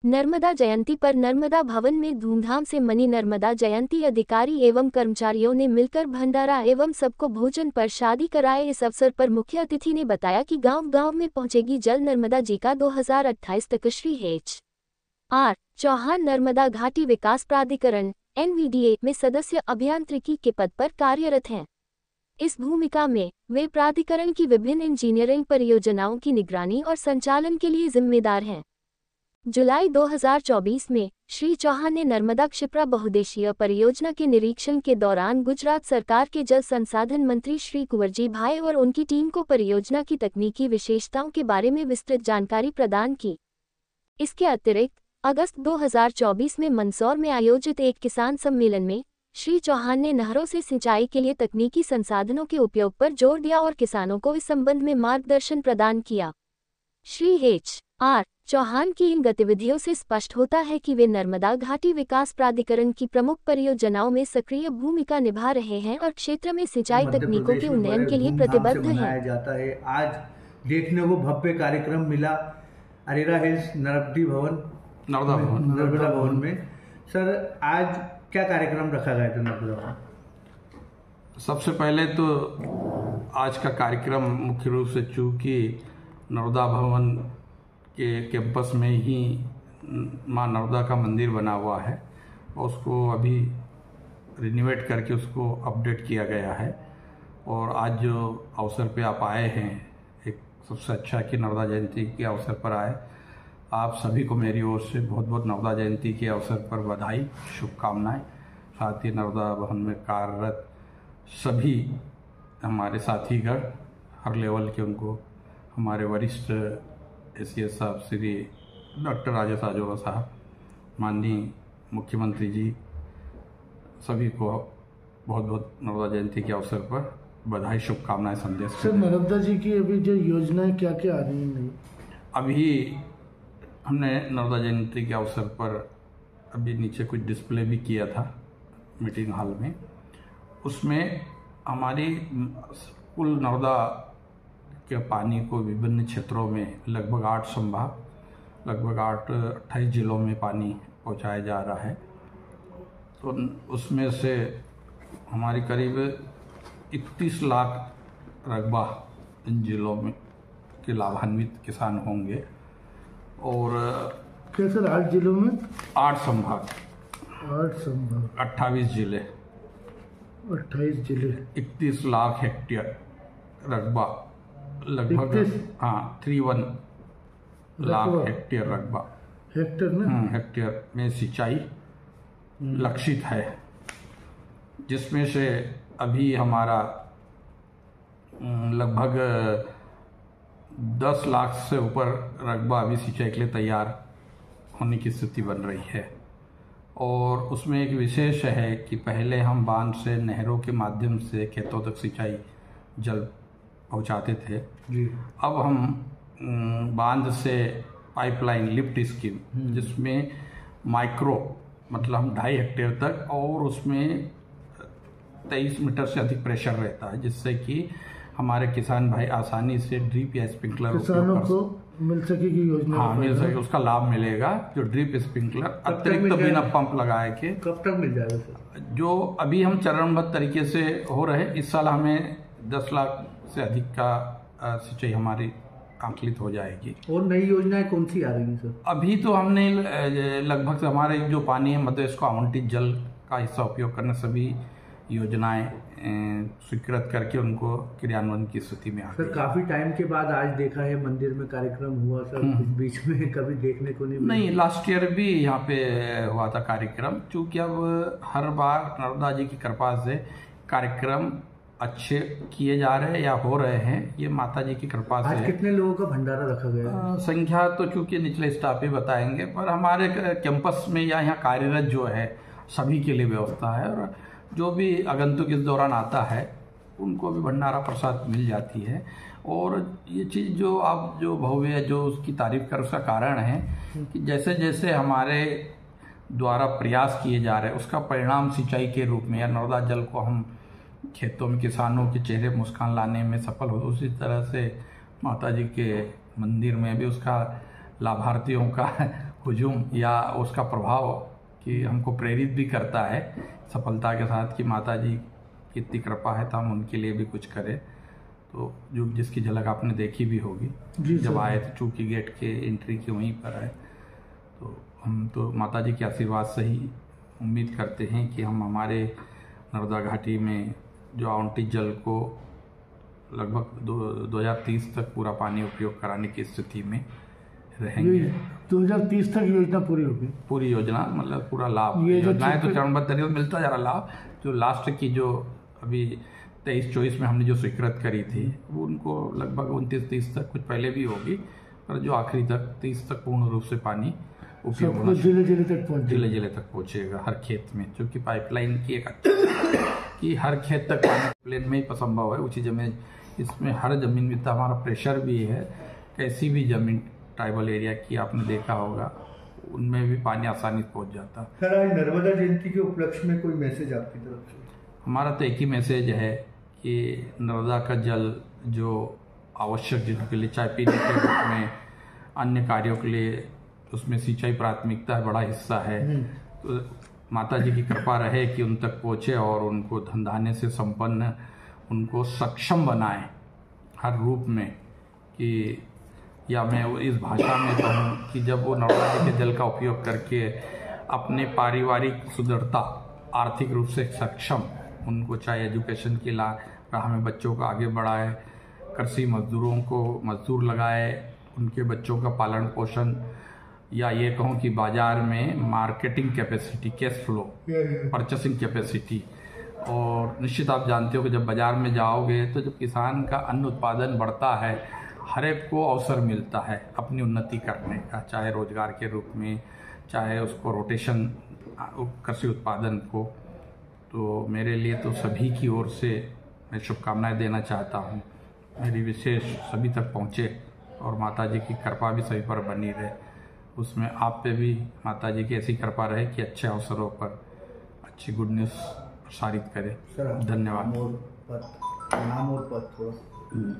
नर्मदा जयंती पर नर्मदा भवन में धूमधाम से मनी नर्मदा जयंती। अधिकारी एवं कर्मचारियों ने मिलकर भंडारा एवं सबको भोजन प्रसादी कराए। इस अवसर पर मुख्य अतिथि ने बताया कि गांव-गांव में पहुंचेगी जल नर्मदा जी का 2028 तक। श्री H.R. चौहान नर्मदा घाटी विकास प्राधिकरण NVDA में सदस्य अभियांत्रिकी के पद पर कार्यरत हैं। इस भूमिका में वे प्राधिकरण की विभिन्न इंजीनियरिंग परियोजनाओं की निगरानी और संचालन के लिए जिम्मेदार हैं। जुलाई 2024 में श्री चौहान ने नर्मदा क्षिप्रा बहुउद्देशीय परियोजना के निरीक्षण के दौरान गुजरात सरकार के जल संसाधन मंत्री श्री कुंवरजी भाई और उनकी टीम को परियोजना की तकनीकी विशेषताओं के बारे में विस्तृत जानकारी प्रदान की। इसके अतिरिक्त अगस्त 2024 में मंदसौर में आयोजित एक किसान सम्मेलन में श्री चौहान ने नहरों से सिंचाई के लिए तकनीकी संसाधनों के उपयोग पर जोर दिया और किसानों को इस संबंध में मार्गदर्शन प्रदान किया। श्री H.R. चौहान की इन गतिविधियों से स्पष्ट होता है कि वे नर्मदा घाटी विकास प्राधिकरण की प्रमुख परियोजनाओं में सक्रिय भूमिका निभा रहे हैं और क्षेत्र में सिंचाई तकनीकों के उन्नयन के लिए प्रतिबद्ध हैं। जाता है। आज देखने को भव्य कार्यक्रम मिला अरेरा हिल्स नर्मदा भवन में। सर, आज क्या कार्यक्रम रखा गया था नर्मदा भवन? सबसे पहले तो आज का कार्यक्रम मुख्य रूप से चूँकि नर्मदा भवन के कैंपस में ही माँ नर्मदा का मंदिर बना हुआ है, उसको अभी रिनोवेट करके उसको अपडेट किया गया है। और आज जो अवसर पे आप आए हैं, एक सबसे अच्छा कि नर्मदा जयंती के अवसर पर आए। आप सभी को मेरी ओर से बहुत बहुत नर्मदा जयंती के अवसर पर बधाई, शुभकामनाएं। साथ ही नर्मदा भवन में कार्यरत सभी हमारे साथीगण हर लेवल के, उनको हमारे वरिष्ठ एसीएस साहब श्री डॉक्टर राजेश आजोरा साहब, माननीय मुख्यमंत्री जी, सभी को बहुत बहुत नर्मदा जयंती के अवसर पर बधाई, शुभकामनाएं संदेश। सर, नर्मदा जी की अभी जो योजनाएं क्या क्या आ रही हैं? अभी हमने नर्मदा जयंती के अवसर पर अभी नीचे कुछ डिस्प्ले भी किया था मीटिंग हॉल में। उसमें हमारी कुल नर्मदा के पानी को विभिन्न क्षेत्रों में लगभग 8 संभाग, लगभग 28 जिलों में पानी पहुंचाया जा रहा है। तो उसमें से हमारी करीब 31 लाख रकबा इन जिलों में के लाभान्वित किसान होंगे। और क्या सर, 8 जिलों में 8 संभाग 28 जिले 31 लाख हेक्टेयर रकबा, लगभग 31 लाख हेक्टेयर रकबा, हेक्टेयर में सिंचाई लक्षित है, जिसमें से अभी हमारा लगभग 10 लाख से ऊपर रकबा अभी सिंचाई के लिए तैयार होने की स्थिति बन रही है। और उसमें एक विशेष है कि पहले हम बांध से, नहरों के माध्यम से खेतों तक सिंचाई जल पहुंचाते थे जी। अब हम बांध से पाइपलाइन लिफ्ट स्कीम, जिसमें माइक्रो मतलब हम 2.5 हेक्टेयर तक, और उसमें 23 मीटर से अधिक प्रेशर रहता है, जिससे कि हमारे किसान भाई आसानी से ड्रिप या स्प्रिंकलर किसानों को मिल सकेगी योजना। हाँ, मिल सके, उसका लाभ मिलेगा। जो ड्रिप स्प्रिंकलर अतिरिक्त बिना पंप लगाए के कब तक मिल जाएगा सर? जो अभी हम चरणबद्ध तरीके से हो रहे, इस साल हमें 10 लाख से अधिक का सिंचाई हमारी आंकलित हो जाएगी। और नई योजनाएं कौन सी आ रही हैं सर? अभी तो हमने लगभग हमारे जो पानी है, मतलब इसको आवंटित जल का हिस्सा उपयोग करने सभी योजनाएं स्वीकृत करके उनको क्रियान्वयन की स्थिति में आ गई। सर, काफी टाइम के बाद आज देखा है मंदिर में कार्यक्रम हुआ सर, इस बीच में कभी देखने को नहीं। लास्ट ईयर भी यहाँ पे हुआ था कार्यक्रम। चूँकि अब हर बार नर्मदा जी की कृपा से कार्यक्रम अच्छे किए जा रहे हैं या हो रहे हैं, ये माता जी की कृपा से। आज कितने लोगों का भंडारा रखा गया? संख्या तो चूँकि निचले स्टाफ ही बताएंगे, पर हमारे कैंपस में या यहाँ कार्यरत जो है सभी के लिए व्यवस्था है, और जो भी आगंतुक इस दौरान आता है उनको भी भंडारा प्रसाद मिल जाती है। और ये चीज़ जो आप जो भव्य जो उसकी तारीफ कर, उसका कारण है कि जैसे जैसे हमारे द्वारा प्रयास किए जा रहे हैं, उसका परिणाम सिंचाई के रूप में या नर्मदा जल को हम खेतों में किसानों के चेहरे मुस्कान लाने में सफल हो। उसी तरह से माता जी के मंदिर में भी उसका लाभार्थियों का हुजूम या उसका प्रभाव कि हमको प्रेरित भी करता है सफलता के साथ कि माता जी की इतनी कृपा है तो हम उनके लिए भी कुछ करें। तो जो जिसकी झलक आपने देखी भी होगी जब आए थे, चूंकि गेट के एंट्री के वहीं पर आए, तो हम तो माता जी के आशीर्वाद से ही उम्मीद करते हैं कि हम हमारे नर्मदा घाटी में जो आवंटित जल को लगभग 2030 तक पूरा पानी उपयोग कराने की स्थिति में रहेंगे। 2030 तक योजना पूरी होगी। पूरी योजना मतलब पूरा लाभ, ये योजनाएं तो चरणबद्ध तरीके से मिलता जा रहा लाभ। जो लास्ट की जो अभी 23-24 में हमने जो स्वीकृत करी थी वो उनको लगभग 29-30 तक, कुछ पहले भी होगी, पर जो आखिरी तक 30 तक पूर्ण रूप से पानी उपयोग होना जिले तक पहुंचेगा हर खेत में, क्योंकि पाइपलाइन की एक कि हर खेत तक पानी प्लेन में ही संभव है। उसी जमीन इसमें हर जमीन में तो हमारा प्रेशर भी है, कैसी भी जमीन ट्राइबल एरिया की आपने देखा होगा उनमें भी पानी आसानी से पहुंच जाता। सर आज नर्मदा जयंती के उपलक्ष्य में कोई मैसेज आपकी तरफ से? हमारा तो एक ही मैसेज है कि नर्मदा का जल जो आवश्यक चीज़ों के लिए, चाहे पीने के रूप में, अन्य कार्यों के लिए, उसमें सिंचाई प्राथमिकता है, बड़ा हिस्सा है। तो माता जी की कृपा रहे कि उन तक पहुँचे और उनको धन धान्य से संपन्न, उनको सक्षम बनाए हर रूप में। कि या मैं इस भाषा में कहूँ कि जब वो नर्मदा जी के जल का उपयोग करके अपने पारिवारिक सुदृढ़ता, आर्थिक रूप से सक्षम, उनको चाहे एजुकेशन की राह में बच्चों को आगे बढ़ाए, कृषि मजदूरों को मजदूर लगाए, उनके बच्चों का पालन पोषण, या ये कहूँ कि बाजार में marketing capacity, cash flow, purchasing capacity. और निश्चित आप जानते हो कि जब बाजार में जाओगे तो जब किसान का अन्न उत्पादन बढ़ता है, हर एक को अवसर मिलता है अपनी उन्नति करने का, चाहे रोजगार के रूप में, चाहे उसको रोटेशन कृषि उत्पादन को। तो मेरे लिए तो सभी की ओर से मैं शुभकामनाएं देना चाहता हूँ, मेरी विशेष सभी तक पहुँचे और माता जी की कृपा भी सभी पर बनी रहे। उसमें आप पे भी माता जी की ऐसी कृपा रहे कि अच्छे अवसरों पर अच्छी गुड न्यूज़ प्रसारित करें। धन्यवाद। नाम और पद थोड़ा